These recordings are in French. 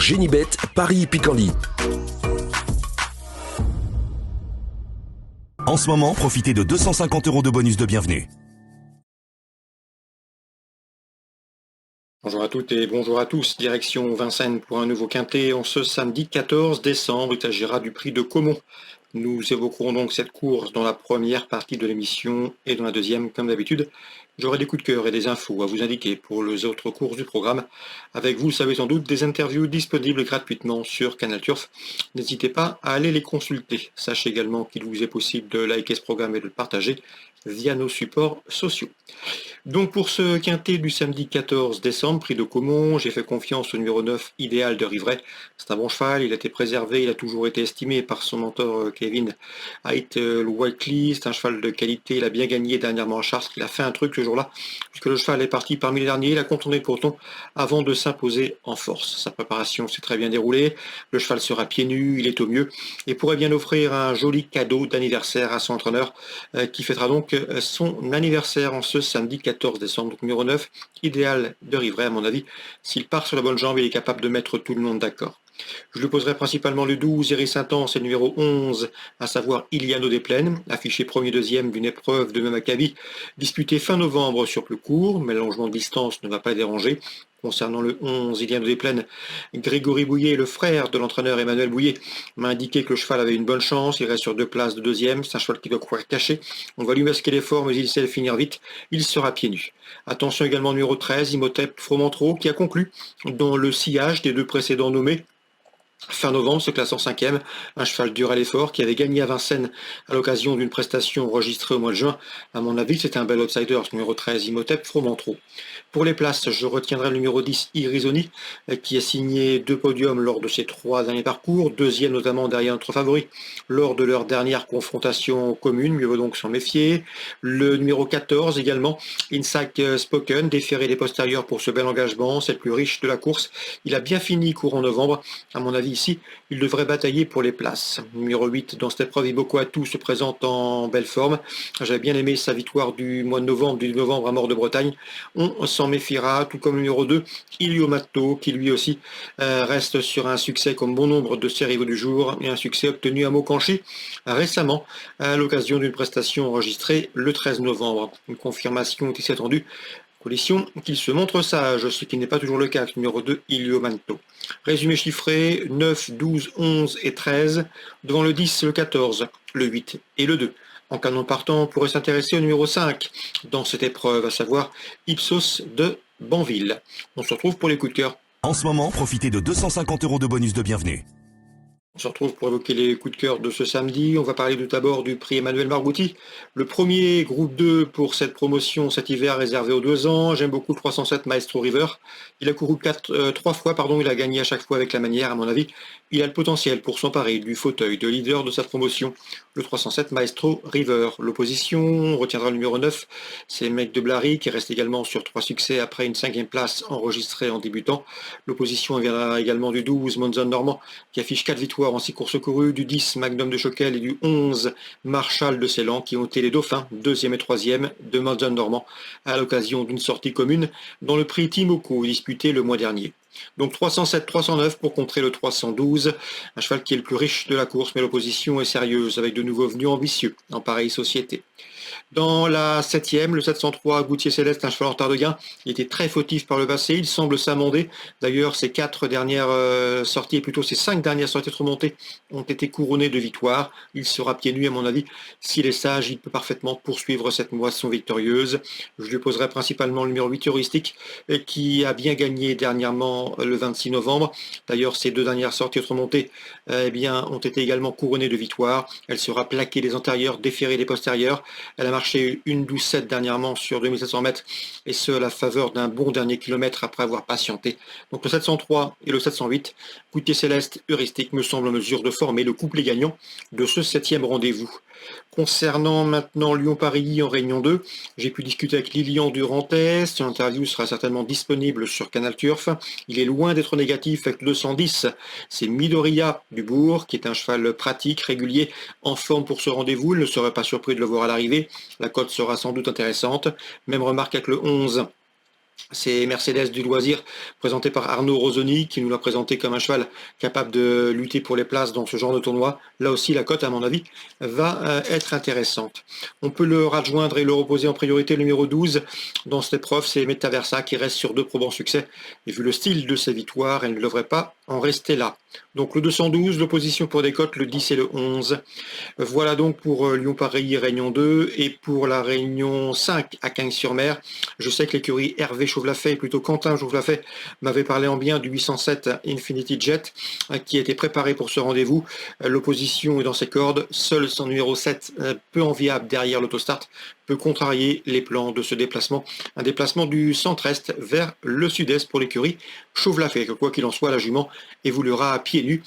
Génibet, Paris-Picanly. En ce moment, profitez de 250 € de bonus de bienvenue. Bonjour à toutes et bonjour à tous, direction Vincennes pour un nouveau quintet en ce samedi 14 décembre, il s'agira du prix de Caumont. Nous évoquerons donc cette course dans la première partie de l'émission et dans la deuxième, comme d'habitude, j'aurai des coups de cœur et des infos à vous indiquer pour les autres courses du programme. Avec vous, savez sans doute, des interviews disponibles gratuitement sur Canal Turf. N'hésitez pas à aller les consulter. Sachez également qu'il vous est possible de liker ce programme et de le partager via nos supports sociaux. Donc pour ce quintet du samedi 14 décembre, prix de Caumont, j'ai fait confiance au numéro 9, Idéal de Rivray. C'est un bon cheval, il a été préservé, il a toujours été estimé par son mentor Kevin Whiteley. C'est un cheval de qualité, il a bien gagné dernièrement à Chartres, il a fait un truc ce jour-là, puisque le cheval est parti parmi les derniers, il a contourné le peloton avant de s'imposer en force. Sa préparation s'est très bien déroulée, le cheval sera pieds nus, il est au mieux, et pourrait bien offrir un joli cadeau d'anniversaire à son entraîneur, qui fêtera donc son anniversaire en ce samedi 14 décembre. Donc numéro 9, Idéal de Rivray, à mon avis, s'il part sur la bonne jambe, il est capable de mettre tout le monde d'accord. Je lui poserai principalement le 12, Iris Intense, et le numéro 11, à savoir Iliano des Plaines, affiché premier-deuxième d'une épreuve de Maccabi, disputée fin novembre sur plus court, mais l'allongement de distance ne va pas déranger. Concernant le 11, Iliano des Plaines, Grégory Bouillet, le frère de l'entraîneur Emmanuel Bouillet, m'a indiqué que le cheval avait une bonne chance, il reste sur 2 places de deuxième, c'est un cheval qui doit courir caché, on va lui masquer l'effort, mais il sait le finir vite, il sera pieds nus. Attention également au numéro 13, Imhotep Fromentro, qui a conclu dans le sillage des 2 précédents nommés. Fin novembre, se classe en 5e, un cheval dur à l'effort qui avait gagné à Vincennes à l'occasion d'une prestation enregistrée au mois de juin. À mon avis, c'était un bel outsider, ce numéro 13, Imhotep Fromentro. Pour les places, je retiendrai le numéro 10, Irisoni, qui a signé 2 podiums lors de ses 3 derniers parcours, deuxième notamment derrière notre favori, lors de leur dernière confrontation commune, mieux vaut donc s'en méfier. Le numéro 14 également, Inside Spoken, déféré des postérieurs pour ce bel engagement, c'est le plus riche de la course. Il a bien fini courant novembre, à mon avis ici, il devrait batailler pour les places. Numéro 8, dans cette épreuve, Iboko Atou se présente en belle forme. J'avais bien aimé sa victoire du mois de novembre, du novembre à Mort de Bretagne. On s'en méfiera, tout comme le numéro 2, Ilio Matto, qui lui aussi reste sur un succès comme bon nombre de ses rivaux du jour, et un succès obtenu à Maucanchi récemment, à l'occasion d'une prestation enregistrée le 13 novembre. Une confirmation qui s'est attendue, condition qu'il se montre sage, ce qui n'est pas toujours le cas avec le numéro 2, Ilio Manto. Résumé chiffré, 9, 12, 11 et 13, devant le 10, le 14, le 8 et le 2. En canon partant, on pourrait s'intéresser au numéro 5 dans cette épreuve, à savoir Ipsos de Banville. On se retrouve pour les coups de cœur. En ce moment, profitez de 250 € de bonus de bienvenue. On se retrouve pour évoquer les coups de cœur de ce samedi. On va parler tout d'abord du prix Emmanuel Margouti. Le premier groupe 2 pour cette promotion cet hiver réservé aux 2 ans. J'aime beaucoup le 307 Maestro River. Il a couru 3 fois, il a gagné à chaque fois avec la manière, à mon avis. Il a le potentiel pour s'emparer du fauteuil de leader de sa promotion, le 307 Maestro River. L'opposition, on retiendra le numéro 9, c'est Mec de Blary qui reste également sur 3 succès après une 5e place enregistrée en débutant. L'opposition viendra également du 12 Monzon Normand qui affiche 4 victoires en 6 courses courues, du 10 Magnum de Choquel et du 11 Marshall de Ceylan qui ont été les dauphins, 2e et 3e de Monzon Normand à l'occasion d'une sortie commune dans le prix Timoko disputé le mois dernier. Donc 307-309 pour contrer le 312, un cheval qui est le plus riche de la course, mais l'opposition est sérieuse avec de nouveaux venus ambitieux en pareille société. Dans la 7e, le 703 Goutier Céleste, un cheval en retard de gain. Il était très fautif par le passé, il semble s'amender. D'ailleurs, ses 4 dernières sorties, et plutôt ses 5 dernières sorties de remontée, ont été couronnées de victoires. Il sera pieds nus, à mon avis. S'il est sage, il peut parfaitement poursuivre cette moisson victorieuse. Je lui poserai principalement le numéro 8 heuristique, qui a bien gagné dernièrement le 26 novembre. D'ailleurs, ses 2 dernières sorties de remontée ont été également couronnées de victoires. Elle sera plaquée des antérieurs, déférée des postérieurs. Elle a marché une 12-7 dernièrement sur 2700 mètres, et ce à la faveur d'un bon dernier kilomètre après avoir patienté. Donc le 703 et le 708, Goutier Céleste heuristique me semble en mesure de former le couplet gagnant de ce 7e rendez-vous. Concernant maintenant Lyon-Paris en Réunion 2, j'ai pu discuter avec Lilian Durantais. Son interview sera certainement disponible sur Canal Turf. Il est loin d'être négatif avec le 210. C'est Midoriya du Bourg, qui est un cheval pratique, régulier, en forme pour ce rendez-vous. Il ne serait pas surpris de le voir à l'arrivée. La cote sera sans doute intéressante. Même remarque avec le 11. C'est Mercedes du loisir, présenté par Arnaud Rosoni, qui nous l'a présenté comme un cheval capable de lutter pour les places dans ce genre de tournoi. Là aussi, la cote, à mon avis, va être intéressante. On peut le rejoindre et le reposer en priorité. Le numéro 12 dans cette épreuve, c'est Metaversa, qui reste sur 2 probants succès. Et vu le style de ses victoires, elle ne devrait pas en rester là. Donc le 212, l'opposition pour des cotes, le 10 et le 11. Voilà donc pour Lyon-Paris, Réunion 2. Et pour la Réunion 5 à Cagnes-sur-Mer, je sais que l'écurie Hervé Chauvelafay, plutôt Quentin Chauvelafay, m'avait parlé en bien du 807 Infinity Jet, qui a été préparé pour ce rendez-vous. L'opposition est dans ses cordes. Seul son numéro 7, peu enviable derrière l'autostart, peut contrarier les plans de ce déplacement. Un déplacement du centre-est vers le sud-est pour l'écurie Chauvelafay. Quoi qu'il en soit, la jument évoluera à pieds nus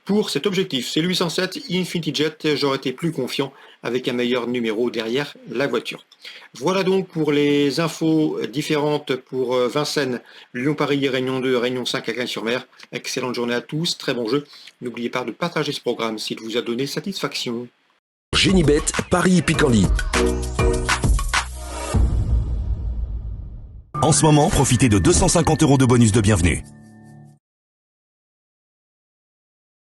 pour cet objectif. C'est le 807 Infinity Jet. J'aurais été plus confiant avec un meilleur numéro derrière la voiture. Voilà donc pour les infos différentes pour Vincennes, Lyon-Paris, Réunion 2, Réunion 5 à Cagnes-sur-Mer. Excellente journée à tous, très bon jeu. N'oubliez pas de partager ce programme s'il vous a donné satisfaction. Génibet, Paris Hippique en ligne. En ce moment, profitez de 250 € de bonus de bienvenue.